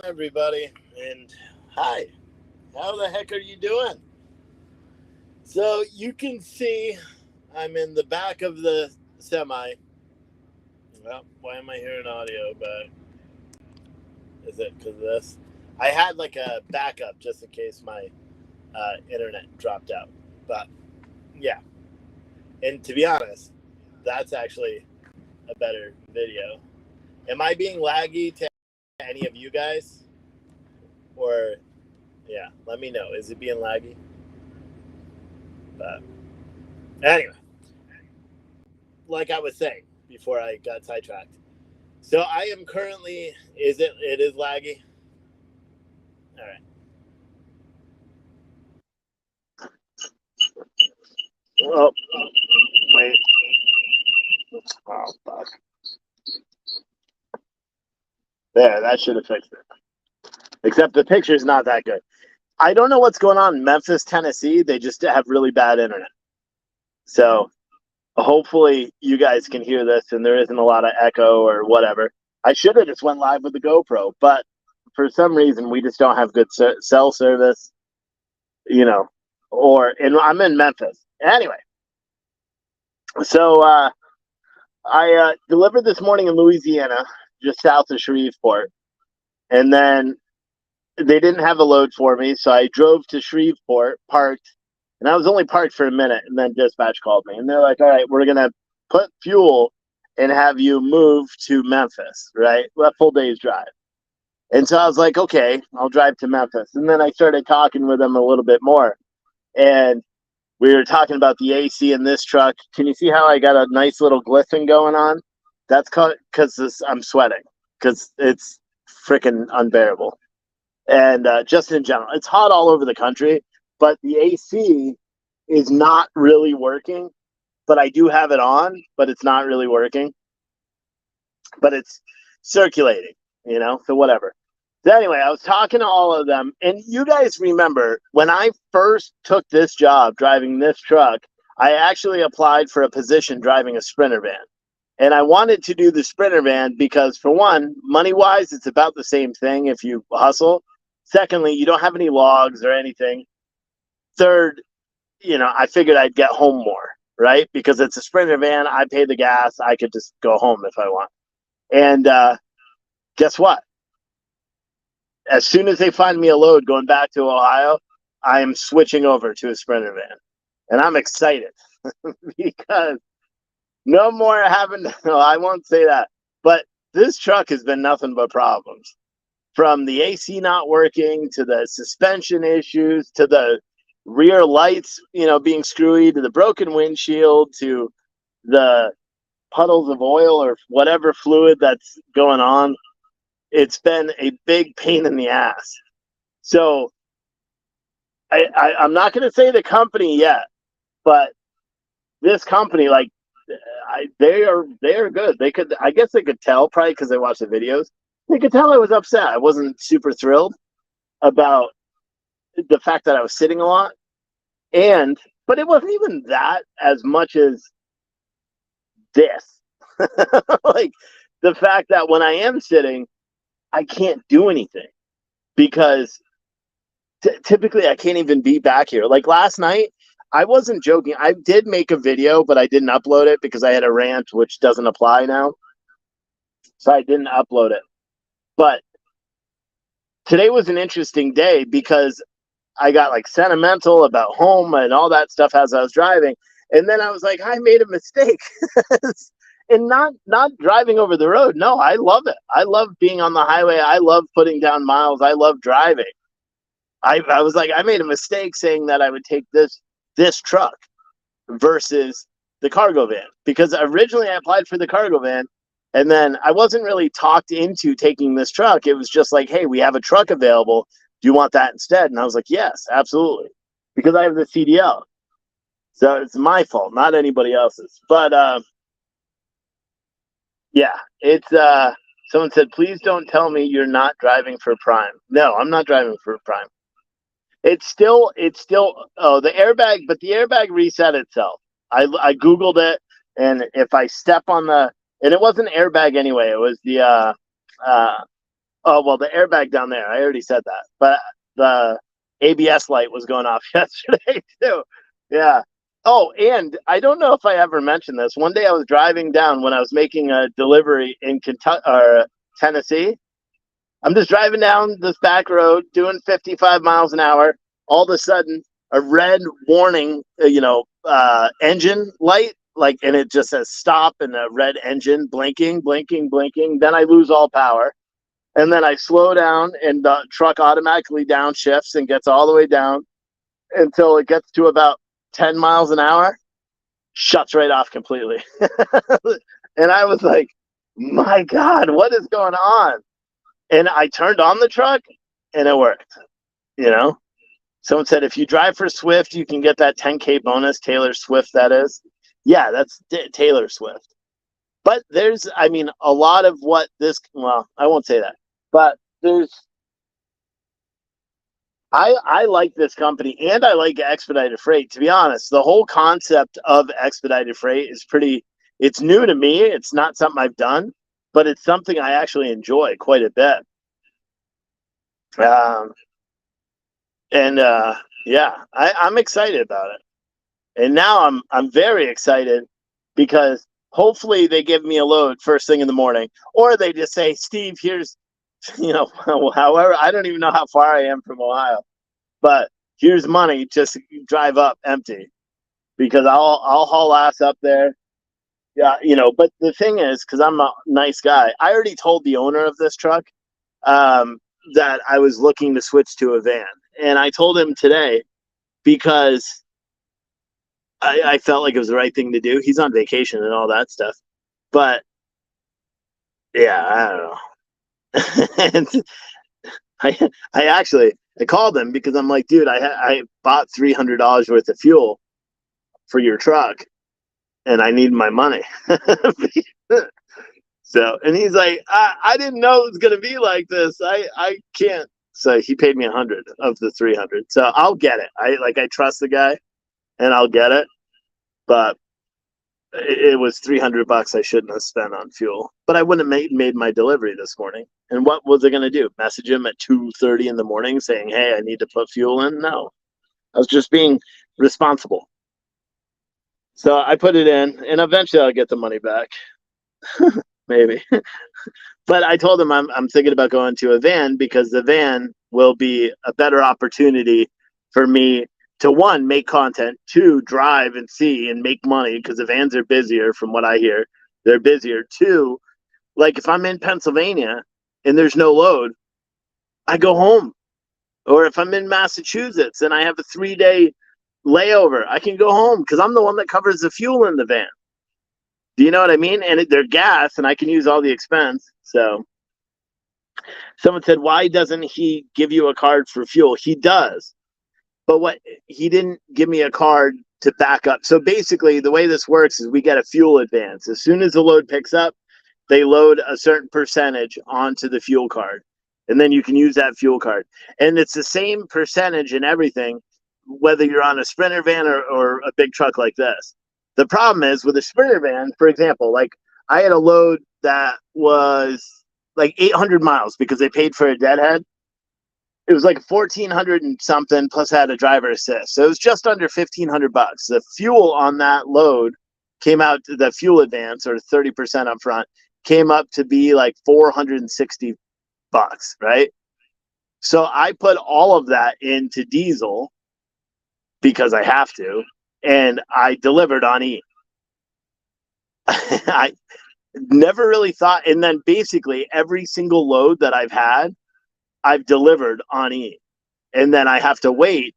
everybody, and hi. How the heck are you doing? So you can see I'm in the back of the semi. Well, why am I hearing audio? But is it because of this? I had like a backup just in case my internet dropped out. But yeah, and to be honest, that's actually a better video. Am I being laggy to any of you guys? Or yeah, let me know. Is it being laggy? But anyway, like I was saying before I got sidetracked. So I am currently. Is it? It is laggy. All right. Oh wait. Oh fuck. There, that should have fixed it. Except the picture's not that good. I don't know what's going on in Memphis, Tennessee. They just have really bad internet. So hopefully you guys can hear this and there isn't a lot of echo or whatever. I should have just went live with the GoPro, but for some reason we just don't have good cell service. You know, and I'm in Memphis anyway. So I delivered this morning in Louisiana, just south of Shreveport, and then they didn't have a load for me, so I drove to Shreveport, parked, and I was only parked for a minute, and then dispatch called me, and they're like, "All right, we're gonna put fuel and have you move to Memphis, right? A full day's drive." And so I was like, "Okay, I'll drive to Memphis," and then I started talking with them a little bit more, and we were talking about the AC in this truck. Can you see how I got a nice little glisten going on? That's because I'm sweating because it's freaking unbearable. And just in general, it's hot all over the country, but the AC is not really working. But I do have it on, but it's not really working. But it's circulating, so whatever. So anyway, I was talking to all of them, and you guys remember when I first took this job driving this truck, I actually applied for a position driving a Sprinter van. And I wanted to do the Sprinter van because, for one, money-wise, it's about the same thing if you hustle. Secondly, you don't have any logs or anything. Third, I figured I'd get home more, right? Because it's a Sprinter van. I pay the gas. I could just go home if I want. And guess what? As soon as they find me a load going back to Ohio, I am switching over to a Sprinter van. And I'm excited because no more having, no, I won't say that, but this truck has been nothing but problems. From the AC not working to the suspension issues to the rear lights, being screwy, to the broken windshield to the puddles of oil or whatever fluid that's going on. It's been a big pain in the ass. So I'm not going to say the company yet, but this company, like, they are good. I guess they could tell probably because they watched the videos. They could tell I was upset. I wasn't super thrilled about the fact that I was sitting a lot, but it wasn't even that as much as this. Like the fact that when I am sitting, I can't do anything because typically I can't even be back here. Like last night, I wasn't joking. I did make a video, but I didn't upload it because I had a rant, which doesn't apply now. So I didn't upload it. But today was an interesting day because I got like sentimental about home and all that stuff as I was driving. And then I was like, I made a mistake. And not driving over the road. No, I love it. I love being on the highway. I love putting down miles. I love driving. I was like, I made a mistake saying that I would take this truck versus the cargo van because originally I applied for the cargo van and then I wasn't really talked into taking this truck. It was just like, hey, we have a truck available. Do you want that instead? And I was like, yes, absolutely. Because I have the CDL. So it's my fault, not anybody else's. But yeah, it's someone said, please don't tell me you're not driving for Prime. No, I'm not driving for Prime. It's still the airbag, but the airbag reset itself. I Googled it, and if I step on and it wasn't airbag anyway, it was the Oh, well, the airbag down there, I already said that. But the ABS light was going off yesterday too. Yeah. Oh, and I don't know if I ever mentioned this. One day I was driving down when I was making a delivery in Kentucky or Tennessee. I'm just driving down this back road doing 55 miles an hour. All of a sudden, a red warning, engine light, like, and it just says stop and a red engine blinking, blinking, blinking. Then I lose all power. And then I slow down and the truck automatically downshifts and gets all the way down until it gets to about 10 miles an hour, shuts right off completely. And I was like, my God, what is going on? And I turned on the truck and it worked. You know, someone said, if you drive for Swift, you can get that 10K bonus. Taylor Swift, that is. Yeah, that's Taylor Swift. But there's, I mean, a lot of what this, well, I won't say that, but there's, I like this company and I like expedited freight. To be honest, the whole concept of expedited freight is pretty, it's new to me. It's not something I've done, but it's something I actually enjoy quite a bit. Um, and yeah, I'm excited about it. And now I'm very excited because hopefully they give me a load first thing in the morning, or they just say, Steve, here's, however, I don't even know how far I am from Ohio, but here's money, just drive up empty because I'll haul ass up there. Yeah, but the thing is, because I'm a nice guy, I already told the owner of this truck um, that I was looking to switch to a van. And I told him today because I felt like it was the right thing to do. He's on vacation and all that stuff. But yeah, I don't know. And I called him because I'm like, dude, I bought $300 worth of fuel for your truck and I need my money. So, and he's like, I didn't know it was going to be like this. I can't. So he paid me 100 of the 300. So I'll get it. I trust the guy and I'll get it. But it was $300 I shouldn't have spent on fuel. But I wouldn't have made my delivery this morning. And what was I going to do? Message him at 2:30 in the morning saying, hey, I need to put fuel in? No, I was just being responsible. So I put it in and eventually I'll get the money back. Maybe. But I told him I'm thinking about going to a van because the van will be a better opportunity for me to, one, make content, two, drive and see and make money because the vans are busier from what I hear. They're busier. Two, like if I'm in Pennsylvania and there's no load, I go home. Or if I'm in Massachusetts and I have a 3-day layover, I can go home because I'm the one that covers the fuel in the van. Do you know what I mean? And they're gas and I can use all the expense. So someone said, why doesn't he give you a card for fuel? He does. But what he didn't give me a card to back up. So basically the way this works is we get a fuel advance. As soon as the load picks up, they load a certain percentage onto the fuel card. And then you can use that fuel card. And it's the same percentage in everything, whether you're on a Sprinter van or a big truck like this. The problem is with a Sprinter van, for example, like I had a load that was like 800 miles because they paid for a deadhead. It was like 1,400 and something plus I had a driver assist. So it was just under $1,500. The fuel on that load came out, the fuel advance or 30% up front came up to be like $460, right? So I put all of that into diesel because I have to, and I delivered on E. I never really thought, and then basically every single load that I've had, I've delivered on E. And then I have to wait,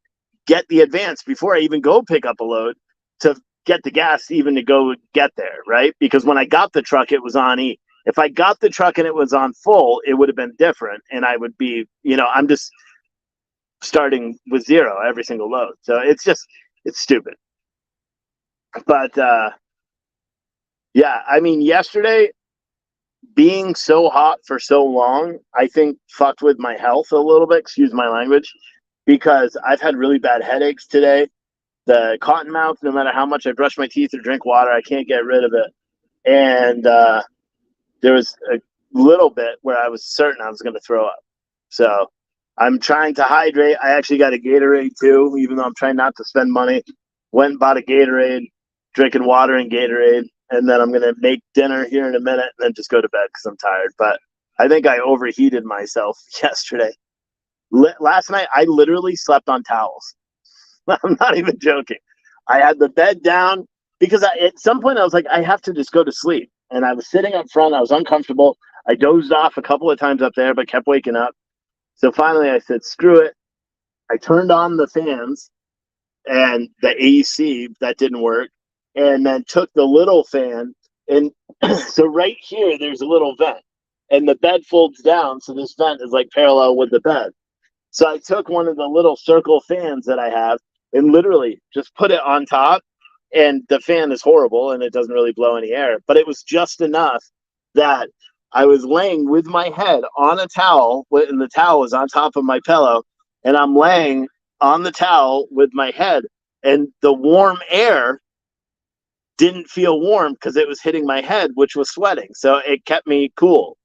get the advance before I even go pick up a load to get the gas even to go get there, right? Because when I got the truck, it was on E. If I got the truck and it was on full, it would have been different. And I would be, I'm just starting with zero every single load. So it's stupid. But yeah, I mean, yesterday being so hot for so long, I think fucked with my health a little bit, excuse my language, because I've had really bad headaches today. The cotton mouth, no matter how much I brush my teeth or drink water, I can't get rid of it. And there was little bit where I was certain I was going to throw up. So I'm trying to hydrate. I actually got a Gatorade too, even though I'm trying not to spend money. Went and bought a Gatorade, drinking water and Gatorade, and then I'm going to make dinner here in a minute and then just go to bed because I'm tired. But I think I overheated myself yesterday. Last night, I literally slept on towels. I'm not even joking. I had the bed down because at some point I was like, I have to just go to sleep. And I was sitting up front. I was uncomfortable. I dozed off a couple of times up there, but kept waking up. So finally I said, screw it. I turned on the fans and the AC that didn't work, and then took the little fan. And so right here, there's a little vent, and the bed folds down. So this vent is like parallel with the bed. So I took one of the little circle fans that I have and literally just put it on top. And the fan is horrible and it doesn't really blow any air, but it was just enough that I was laying with my head on a towel, and the towel was on top of my pillow, and I'm laying on the towel with my head, and the warm air didn't feel warm because it was hitting my head, which was sweating. So it kept me cool,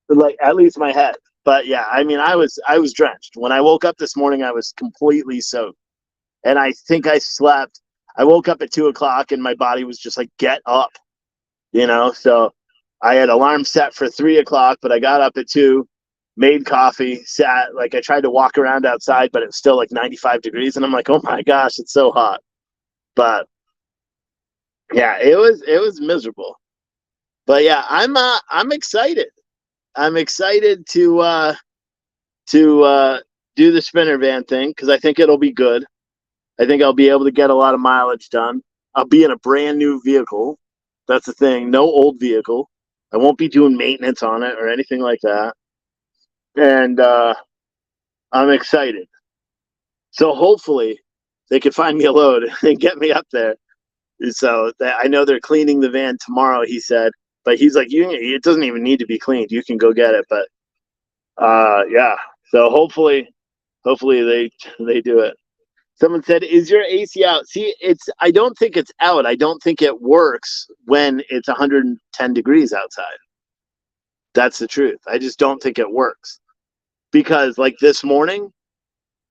like at least my head. But yeah, I mean, I was drenched. When I woke up this morning, I was completely soaked, and I think I slept. I woke up at 2 o'clock, and my body was just like, "Get up," So I had alarm set for 3 o'clock, but I got up at 2, made coffee, sat. Like I tried to walk around outside, but it was still like 95 degrees, and I'm like, "Oh my gosh, it's so hot." But yeah, it was miserable. But yeah, I'm excited. I'm excited to do the spinner van thing because I think it'll be good. I think I'll be able to get a lot of mileage done. I'll be in a brand new vehicle. That's the thing. No old vehicle. I won't be doing maintenance on it or anything like that. And I'm excited. So hopefully they can find me a load and get me up there. So I know they're cleaning the van tomorrow, he said. But he's like, it doesn't even need to be cleaned. You can go get it. But yeah. So hopefully they do it. Someone said, "Is your AC out?" See, I don't think it's out. I don't think it works when it's 110 degrees outside. That's the truth. I just don't think it works because, like this morning,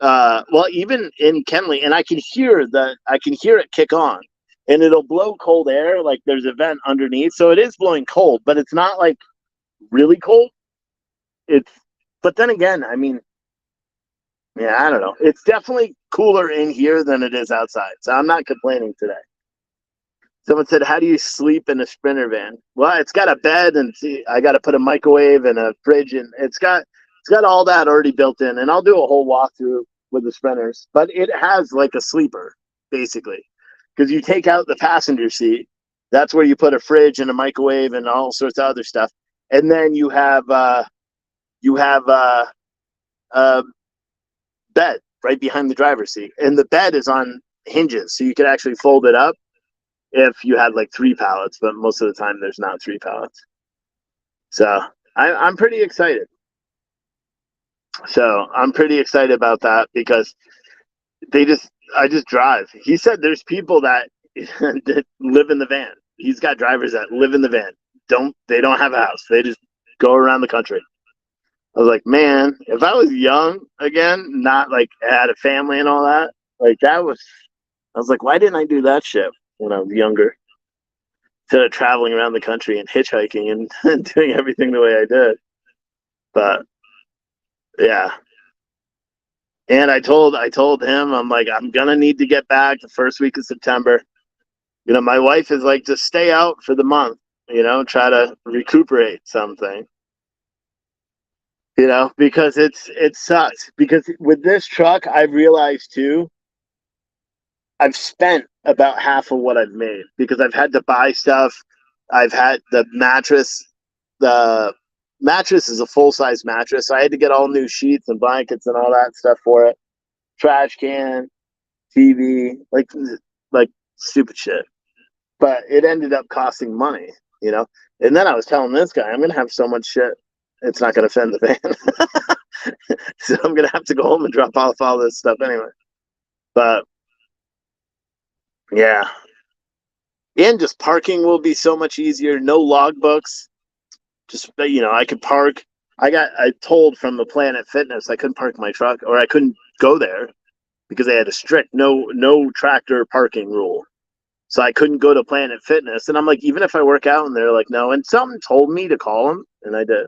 well, even in Kenley, and I can hear it kick on, and it'll blow cold air. Like there's a vent underneath, so it is blowing cold, but it's not like really cold. It's, but then again, I mean, yeah, I don't know. It's definitely cooler in here than it is outside, so I'm not complaining today. Someone said, "How do you sleep in a Sprinter van?" Well, it's got a bed, and see, I got to put a microwave and a fridge, and it's got all that already built in. And I'll do a whole walkthrough with the Sprinters, but it has like a sleeper basically, because you take out the passenger seat. That's where you put a fridge and a microwave and all sorts of other stuff, and then you have a bed right behind the driver's seat, and the bed is on hinges, so you could actually fold it up if you had like 3 pallets, but most of the time there's not 3 pallets. So I'm pretty excited. So I'm pretty excited about that because I just drive. He said there's people that, that live in the van. He's got drivers that live in the van. They don't have a house. They just go around the country. I was like, man, if I was young again, not like had a family and all that, like I was like, why didn't I do that shit when I was younger? Instead of traveling around the country and hitchhiking and doing everything the way I did. But yeah. And I told him, I'm like, I'm gonna need to get back the first week of September. My wife is like, just stay out for the month, try to recuperate something. Because it sucks. Because with this truck, I've realized too, I've spent about half of what I've made because I've had to buy stuff. I've had the mattress is a full size mattress. So I had to get all new sheets and blankets and all that stuff for it. Trash can, TV, like stupid shit. But it ended up costing money. And then I was telling this guy, I'm gonna have so much shit, it's not gonna fit in the van. So I'm gonna have to go home and drop off all this stuff anyway. But yeah. And just parking will be so much easier. No logbooks. Just, I could park. I told from the Planet Fitness I couldn't park my truck, or I couldn't go there because they had a strict no tractor parking rule. So I couldn't go to Planet Fitness. And I'm like, even if I work out, and they're like, no. And something told me to call them, and I did.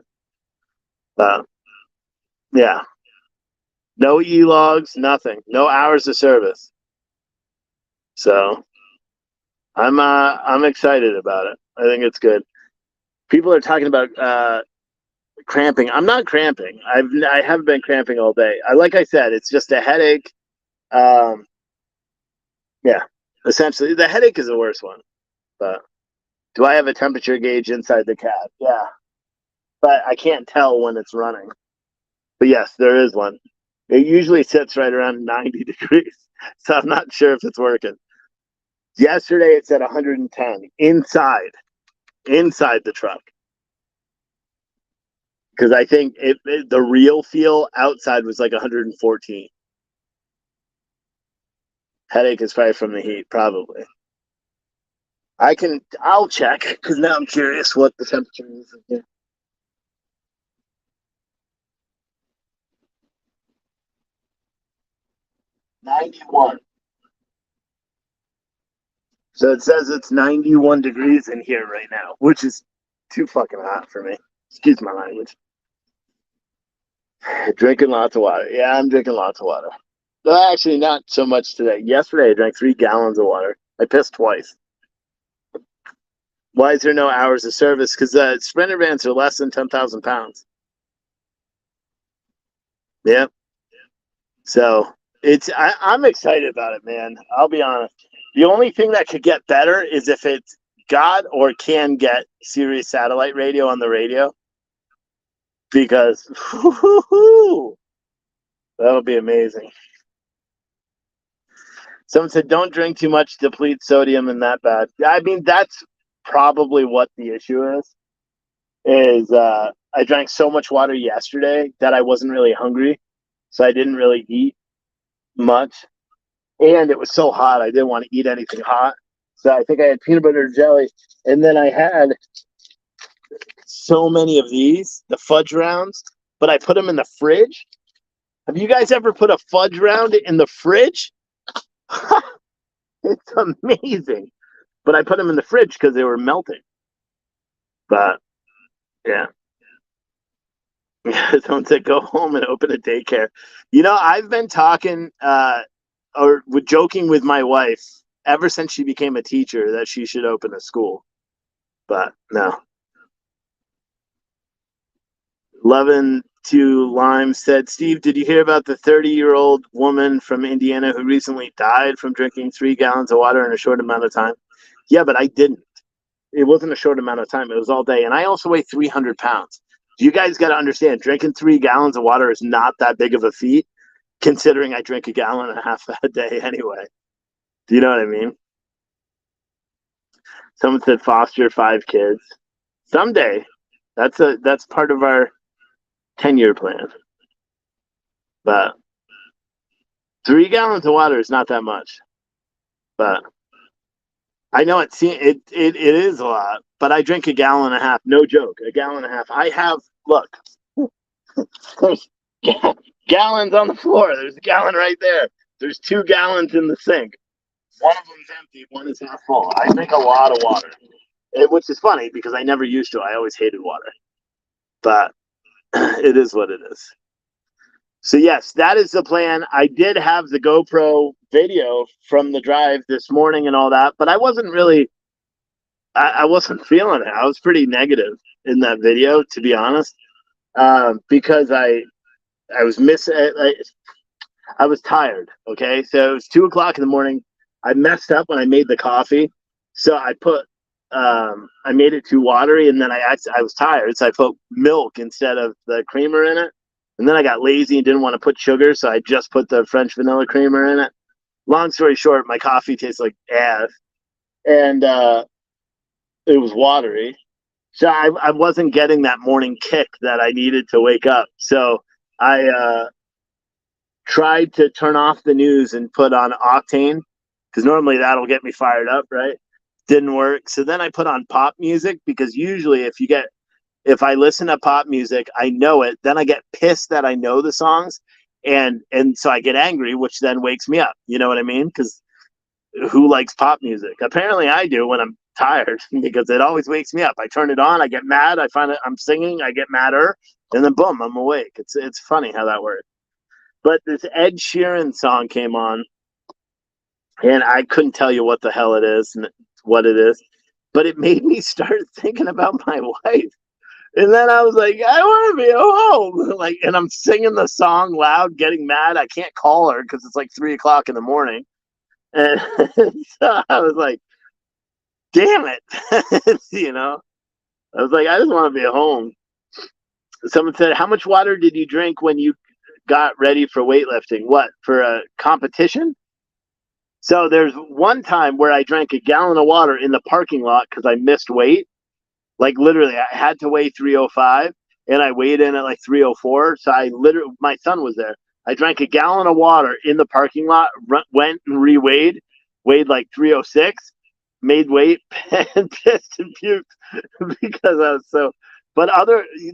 Yeah. No e-logs, nothing. No hours of service. So I'm excited about it. I think it's good. People are talking about cramping. I'm not cramping. I haven't been cramping all day. Like I said, it's just a headache. Um, yeah, essentially the headache is the worst one. But do I have a temperature gauge inside the cab? Yeah, but I can't tell when it's running. But yes, there is one. It usually sits right around 90 degrees, so I'm not sure if it's working. Yesterday it's at 110 inside the truck, because I think the real feel outside was like 114. Headache is probably from the heat, probably. I'll check, because now I'm curious what the temperature is in here. 91. So it says it's 91 degrees in here right now, which is too fucking hot for me. Excuse my language. Drinking lots of water. Yeah, I'm drinking lots of water. Well, actually, not so much today. Yesterday, I drank 3 gallons of water. I pissed twice. Why is there no hours of service? Because Sprinter vans are less than 10,000 pounds. Yeah. So I'm excited about it, man. I'll be honest. The only thing that could get better is if it got or can get Sirius satellite radio on the radio, because that'll be amazing. Someone said, don't drink too much, deplete sodium and that bad. I mean, that's probably what the issue is I drank so much water yesterday that I wasn't really hungry. So I didn't really eat much. And it was so hot, I didn't want to eat anything hot. So I think I had peanut butter and jelly. And then I had so many of these, the fudge rounds, but I put them in the fridge. Have you guys ever put a fudge round in the fridge? It's amazing. But I put them in the fridge because they were melting. But yeah. Don't say go home and open a daycare. I've been talking or joking with my wife ever since she became a teacher that she should open a school. But no. Levin to Lime said, Steve, did you hear about the 30-year-old woman from Indiana who recently died from drinking 3 gallons of water in a short amount of time? Yeah, but I didn't. It wasn't a short amount of time. It was all day. And I also weigh 300 pounds. You guys got to understand, drinking 3 gallons of water is not that big of a feat, considering I drink 1.5 gallons a day anyway. Do you know what I mean? Someone said foster 5 kids. Someday. That's part of our 10-year plan. But 3 gallons of water is not that much. But I know it is a lot, but I drink 1.5 gallons. No joke, 1.5 gallons. I have, look, there's gallons on the floor. There's a gallon right there. There's 2 gallons in the sink. One of them's empty, one is half full. I drink a lot of water, which is funny because I never used to. I always hated water. But it is what it is. So yes, that is the plan. I did have the GoPro video from the drive this morning and all that, but I wasn't really, I wasn't feeling it. I was pretty negative in that video, to be honest, because I was I was tired. Okay, so it was 2:00 in the morning. I messed up when I made the coffee, so I made it too watery, and then I was tired, so I put milk instead of the creamer in it. And then I got lazy and didn't want to put sugar, so I just put the French vanilla creamer in it. Long story short, my coffee tastes like ass, and it was watery. So I wasn't getting that morning kick that I needed to wake up. So I tried to turn off the news and put on Octane, because normally that'll get me fired up, right? Didn't work. So then I put on pop music, because usually if if I listen to pop music, I know it. Then I get pissed that I know the songs, and so I get angry, which then wakes me up. You know what I mean? Because who likes pop music? Apparently, I do when I'm tired because it always wakes me up. I turn it on, I get mad, I find it, I'm singing, I get madder, and then boom, I'm awake. It's funny how that works. But this Ed Sheeran song came on, and I couldn't tell you what the hell it is and what it is, but it made me start thinking about my wife. And then I was like, I want to be home. Like, and I'm singing the song loud, getting mad. I can't call her because it's like 3 o'clock in the morning. And so I was like, damn it. You know, I was like, I just want to be at home. Someone said, how much water did you drink when you got ready for weightlifting? What, for a competition? So there's one time where I drank a gallon of water in the parking lot because I missed weight. Like literally, I had to weigh 305 and I weighed in at like 304. So I literally, my son was there. I drank a gallon of water in the parking lot, went and reweighed, weighed like 306, made weight, and pissed and puked because I was so. But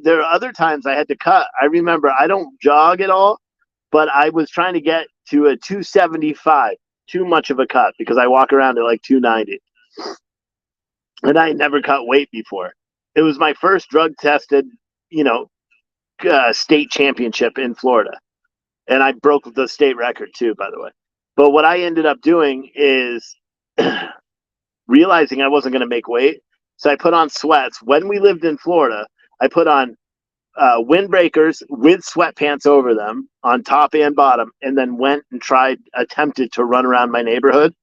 there are other times I had to cut. I remember I don't jog at all, but I was trying to get to a 275, too much of a cut because I walk around at like 290. And I had never cut weight before. It was my first drug tested, you know, state championship in Florida. And I broke the state record too, by the way. But what I ended up doing is realizing I wasn't going to make weight. So I put on sweats. When we lived in Florida, I put on windbreakers with sweatpants over them on top and bottom, and then went and attempted to run around my neighborhood.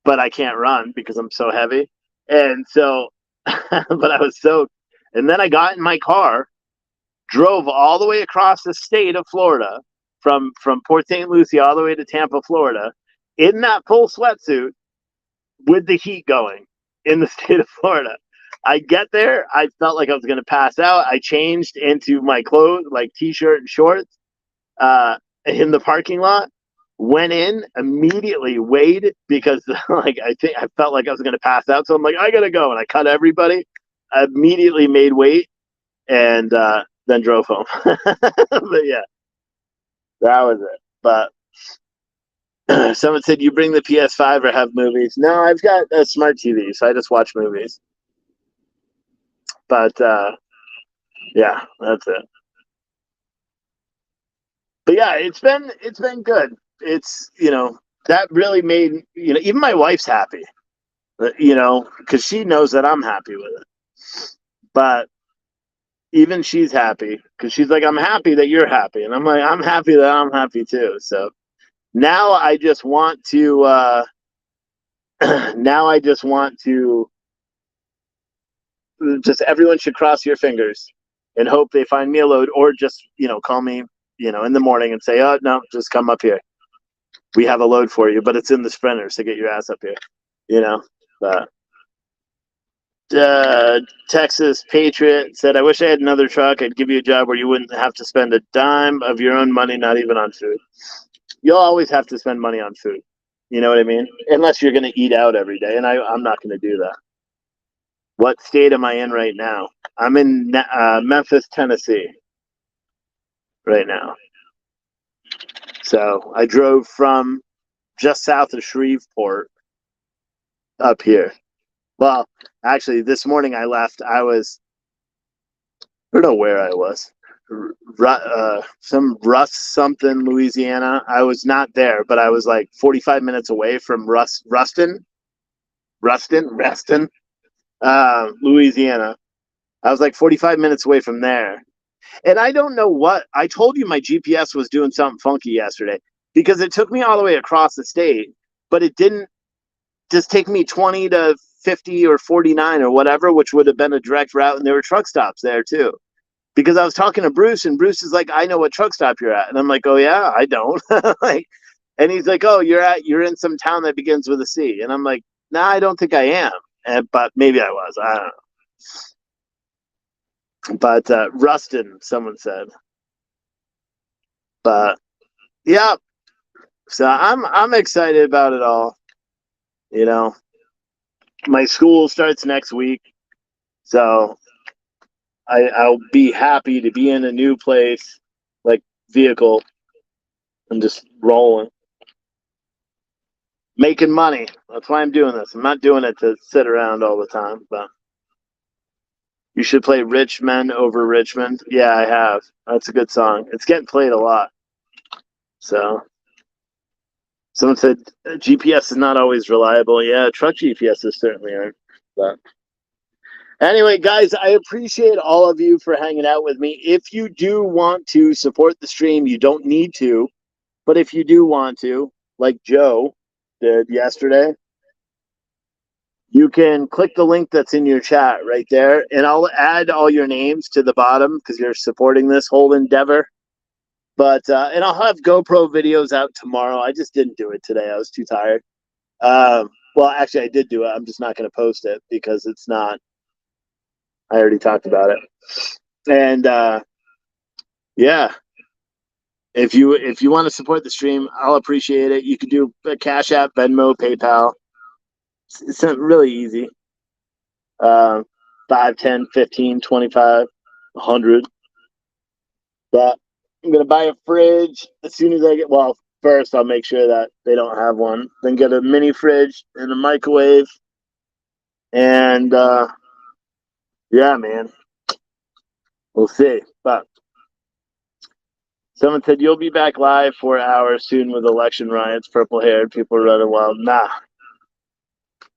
But I can't run because I'm so heavy. And so, but I was soaked. And then I got in my car, drove all the way across the state of Florida from Port St. Lucie all the way to Tampa, Florida, in that full sweatsuit with the heat going in the state of Florida. I get there, I felt like I was going to pass out. I changed into my clothes, like t-shirt and shorts, in the parking lot. Went in immediately, weighed because like I felt like I was going to pass out. So I'm like, I got to go. And I cut everybody. I immediately made weight and then drove home. But yeah, that was it. But someone said, you bring the PS5 or have movies? No, I've got a smart TV, so I just watch movies. But yeah, that's it. But yeah, it's been good. It's, that really made, even my wife's happy, because she knows that I'm happy with it. But even she's happy because she's like, I'm happy that you're happy. And I'm like, I'm happy that I'm happy too. So now I just want to, just everyone should cross your fingers and hope they find me a load, or just, call me, in the morning and say, oh, no, just come up here. We have a load for you, but it's in the Sprinter, so get your ass up here, But Texas Patriot said, I wish I had another truck. I'd give you a job where you wouldn't have to spend a dime of your own money, not even on food. You'll always have to spend money on food. You know what I mean? Unless you're going to eat out every day, and I'm not going to do that. What state am I in right now? I'm in Memphis, Tennessee right now. So I drove from just south of Shreveport up here. Well, actually, this morning I left. I don't know where I was. Some something, Louisiana. I was not there, but I was like 45 minutes away from Ruston, Louisiana. I was like 45 minutes away from there. And I don't know what. I told you my GPS was doing something funky yesterday because it took me all the way across the state, but it didn't just take me 20 to 50 or 49 or whatever, which would have been a direct route. And there were truck stops there too. Because I was talking to Bruce, and Bruce is like, I know what truck stop you're at. And I'm like, oh yeah, I don't. And he's like, oh, you're in some town that begins with a C. And I'm like, nah, I don't think I am. But maybe I was. I don't know. But Ruston, someone said. But yeah, so I'm excited about it all. My school starts next week, so I'll be happy to be in a new place, like vehicle, and just rolling, making money. That's why I'm doing this. I'm not doing it to sit around all the time. But you should play Rich Men Over Richmond. Yeah, I have. That's a good song. It's getting played a lot. So someone said GPS is not always reliable. Yeah, truck GPSs certainly aren't. But anyway, guys, I appreciate all of you for hanging out with me. If you do want to support the stream, you don't need to, but if you do want to, like Joe did yesterday, you can click the link that's in your chat right there, and I'll add all your names to the bottom because you're supporting this whole endeavor. But and I'll have GoPro videos out tomorrow. I just didn't do it today. I was too tired. Well, actually, I did do it. I'm just not going to post it because it's not. I already talked about it. And yeah, if you want to support the stream, I'll appreciate it. You can do a Cash App, Venmo, PayPal. It's really easy. 5, 10, 15, 25, 100. But I'm gonna buy a fridge as soon as I get. Well, first I'll make sure that they don't have one. Then get a mini fridge and a microwave. And yeah, man, we'll see. But someone said you'll be back live 4 hours soon with election riots, purple haired people running wild. Nah,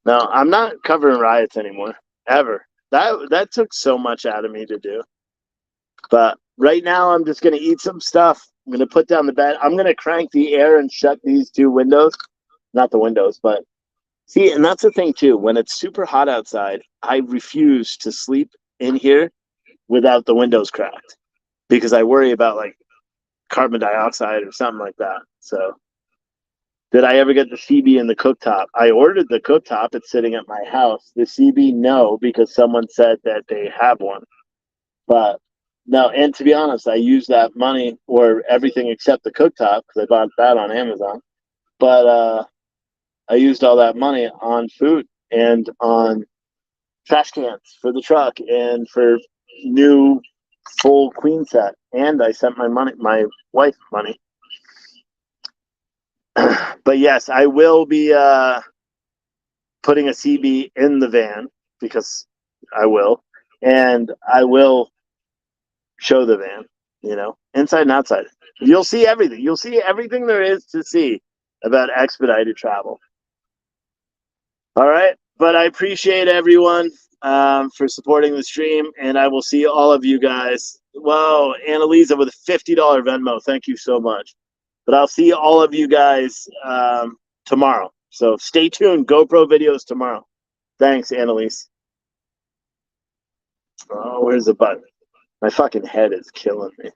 no, I'm not covering riots anymore. Ever. That took so much out of me to do. But right now, I'm just gonna eat some stuff. I'm gonna put down the bed. I'm gonna crank the air and shut these two windows. Not the windows, but see, and that's the thing too. When it's super hot outside, I refuse to sleep in here without the windows cracked because I worry about like carbon dioxide or something like that. So, did I ever get the CB in the cooktop? I ordered the cooktop. It's sitting at my house. The CB, no, because someone said that they have one. But no, and to be honest, I used that money or everything except the cooktop because I bought that on Amazon. But I used all that money on food and on trash cans for the truck and for new full queen set. And I sent my wife money. But yes, I will be putting a CB in the van because I will, and I will show the van, inside and outside. You'll see everything. You'll see everything there is to see about expedited travel. All right. But I appreciate everyone for supporting the stream, and I will see all of you guys. Whoa, Annalisa with a $50 Venmo. Thank you so much. But I'll see all of you guys tomorrow. So stay tuned. GoPro videos tomorrow. Thanks, Annalise. Oh, where's the button? My fucking head is killing me.